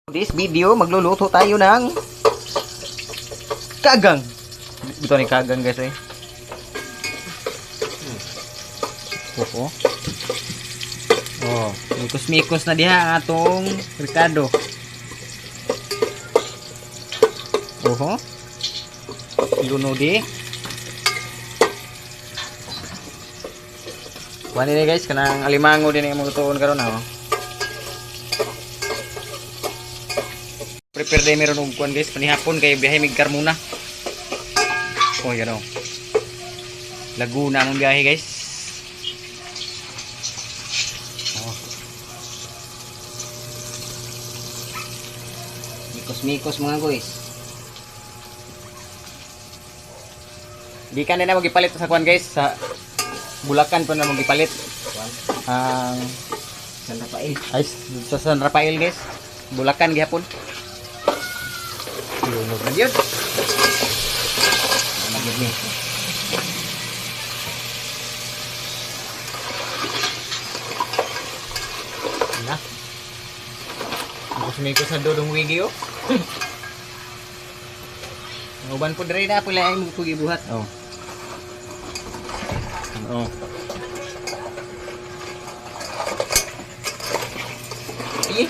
This video, magluluto tayo ng kagang. Ito ni kagang guys eh. Oh. Oh, mikos-mikos na diha ang atong Ricardo. Oho. Luno di. Kuha ni guys, kanang alimango din yung maglutoon karon ha. Prepare day meron og kuan guys, panihapon kay biyahe mig Carmona. Oh, yan oh. Laguna ang biyahe guys. Oh. Mikos-mikos mga guys. Di ka na magipalit sa kuan guys, sa Bulacan pa na magipalit. Ang San Rafael. Ay, sa San Rafael guys. Bulacan gihapon. Lunog na yun. Nagid ni. Na. Mikos sa dodong wigi oh. Ang uban po diri na pala ay magpugi buhat. Oh. Oh. Iya.